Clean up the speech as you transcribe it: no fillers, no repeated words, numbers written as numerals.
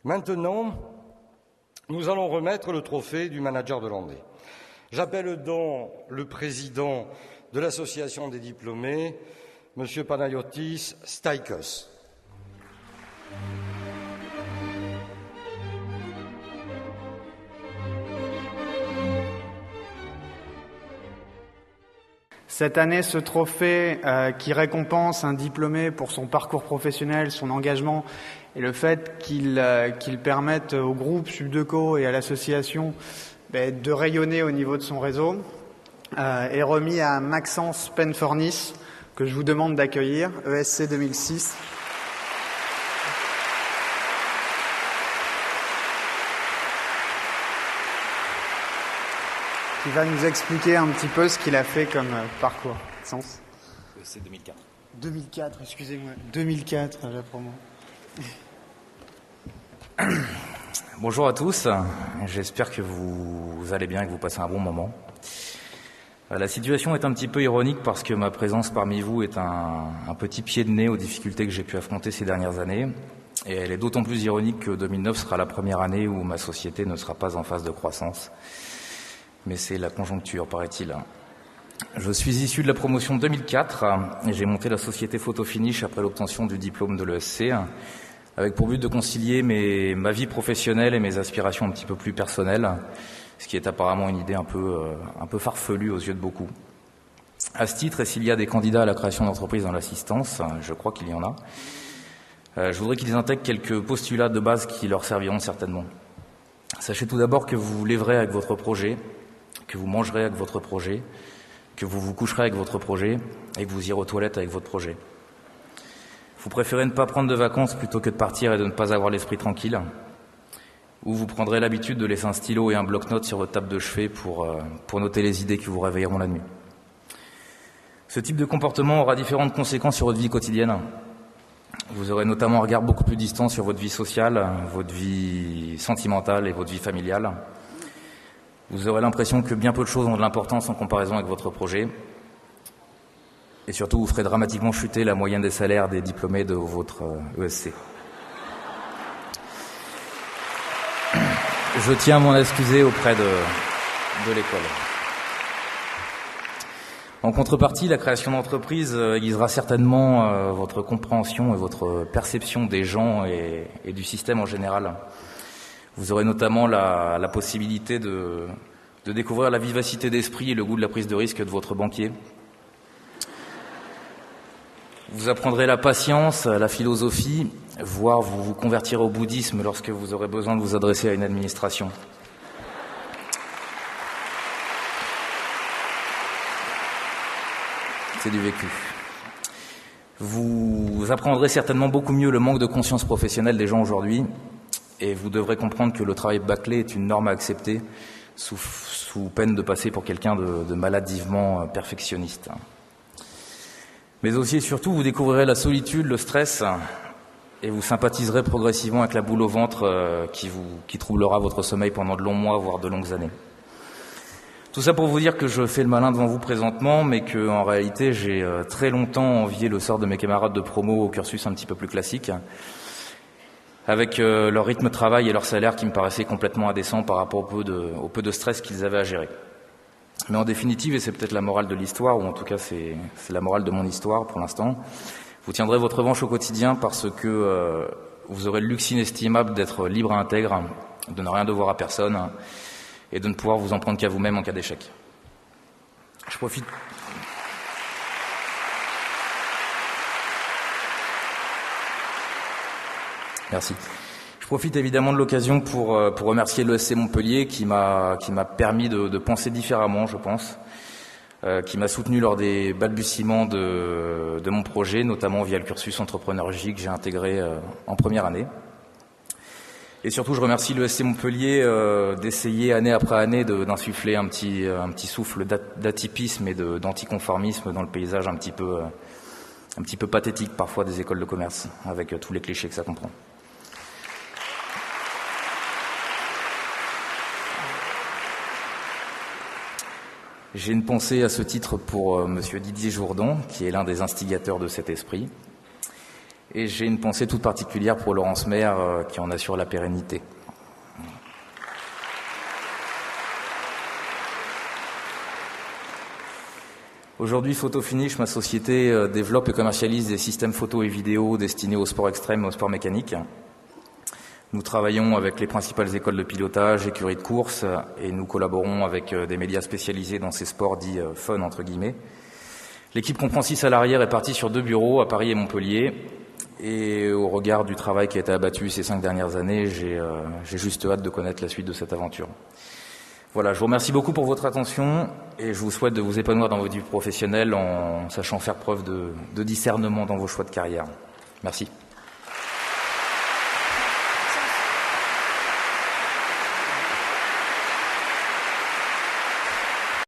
Maintenant, nous allons remettre le trophée du manager de l'année. J'appelle donc le président de l'association des diplômés, M. Panayotis Staikos. Cette année, ce trophée qui récompense un diplômé pour son parcours professionnel, son engagement et le fait qu'il permette au groupe Subdeco et à l'association de rayonner au niveau de son réseau, est remis à Maxence Penfornis, que je vous demande d'accueillir, ESC 2006. Qui va nous expliquer un petit peu ce qu'il a fait comme parcours. Sens. C'est 2004. 2004, excusez-moi. 2004, j'apprends. Bonjour à tous, j'espère que vous allez bien et que vous passez un bon moment. La situation est un petit peu ironique parce que ma présence parmi vous est un petit pied de nez aux difficultés que j'ai pu affronter ces dernières années. Et elle est d'autant plus ironique que 2009 sera la première année où ma société ne sera pas en phase de croissance. Mais c'est la conjoncture, paraît-il. Je suis issu de la promotion 2004 et j'ai monté la société Photofinish après l'obtention du diplôme de l'ESC, avec pour but de concilier ma vie professionnelle et mes aspirations un petit peu plus personnelles, ce qui est apparemment une idée un peu farfelue aux yeux de beaucoup. À ce titre, et s'il y a des candidats à la création d'entreprises dans l'assistance, je crois qu'il y en a, je voudrais qu'ils intègrent quelques postulats de base qui leur serviront certainement. Sachez tout d'abord que vous vous lèverez avec votre projet, que vous mangerez avec votre projet, que vous vous coucherez avec votre projet et que vous irez aux toilettes avec votre projet. Vous préférez ne pas prendre de vacances plutôt que de partir et de ne pas avoir l'esprit tranquille, ou vous prendrez l'habitude de laisser un stylo et un bloc-notes sur votre table de chevet pour noter les idées qui vous réveilleront la nuit. Ce type de comportement aura différentes conséquences sur votre vie quotidienne. Vous aurez notamment un regard beaucoup plus distant sur votre vie sociale, votre vie sentimentale et votre vie familiale. Vous aurez l'impression que bien peu de choses ont de l'importance en comparaison avec votre projet. Et surtout, vous ferez dramatiquement chuter la moyenne des salaires des diplômés de votre ESC. Je tiens à m'en excuser auprès de l'école. En contrepartie, la création d'entreprise aiguisera certainement votre compréhension et votre perception des gens et du système en général. Vous aurez notamment la possibilité de découvrir la vivacité d'esprit et le goût de la prise de risque de votre banquier. Vous apprendrez la patience, la philosophie, voire vous vous convertirez au bouddhisme lorsque vous aurez besoin de vous adresser à une administration. C'est du vécu. Vous apprendrez certainement beaucoup mieux le manque de conscience professionnelle des gens aujourd'hui. Et vous devrez comprendre que le travail bâclé est une norme à accepter sous peine de passer pour quelqu'un de maladivement perfectionniste. Mais aussi et surtout, vous découvrirez la solitude, le stress, et vous sympathiserez progressivement avec la boule au ventre qui troublera votre sommeil pendant de longs mois, voire de longues années. Tout ça pour vous dire que je fais le malin devant vous présentement, mais qu'en réalité, j'ai très longtemps envié le sort de mes camarades de promo au cursus un petit peu plus classique, avec leur rythme de travail et leur salaire qui me paraissait complètement indécent par rapport au peu de stress qu'ils avaient à gérer. Mais en définitive, et c'est peut-être la morale de l'histoire, ou en tout cas c'est la morale de mon histoire pour l'instant, vous tiendrez votre revanche au quotidien parce que vous aurez le luxe inestimable d'être libre et intègre, de ne rien devoir à personne et de ne pouvoir vous en prendre qu'à vous-même en cas d'échec. Je profite... Merci. Je profite évidemment de l'occasion pour remercier l'ESC Montpellier qui m'a permis de penser différemment, je pense, qui m'a soutenu lors des balbutiements de mon projet, notamment via le cursus entrepreneurial que j'ai intégré en première année. Et surtout, je remercie l'ESC Montpellier d'essayer année après année d'insuffler un petit souffle d'atypisme et d'anticonformisme dans le paysage un petit peu pathétique parfois des écoles de commerce, avec tous les clichés que ça comprend. J'ai une pensée à ce titre pour Monsieur Didier Jourdan, qui est l'un des instigateurs de cet esprit. et j'ai une pensée toute particulière pour Laurence Maire qui en assure la pérennité. Aujourd'hui, Photofinish, ma société, développe et commercialise des systèmes photo et vidéo destinés au sport extrême et au sport mécanique. Nous travaillons avec les principales écoles de pilotage, écuries de course, et nous collaborons avec des médias spécialisés dans ces sports dits « fun » entre guillemets. L'équipe comprend 6 salariés répartis sur 2 bureaux à Paris et Montpellier. Et au regard du travail qui a été abattu ces 5 dernières années, j'ai juste hâte de connaître la suite de cette aventure. Voilà, je vous remercie beaucoup pour votre attention et je vous souhaite de vous épanouir dans votre vie professionnelle en sachant faire preuve de discernement dans vos choix de carrière. Merci.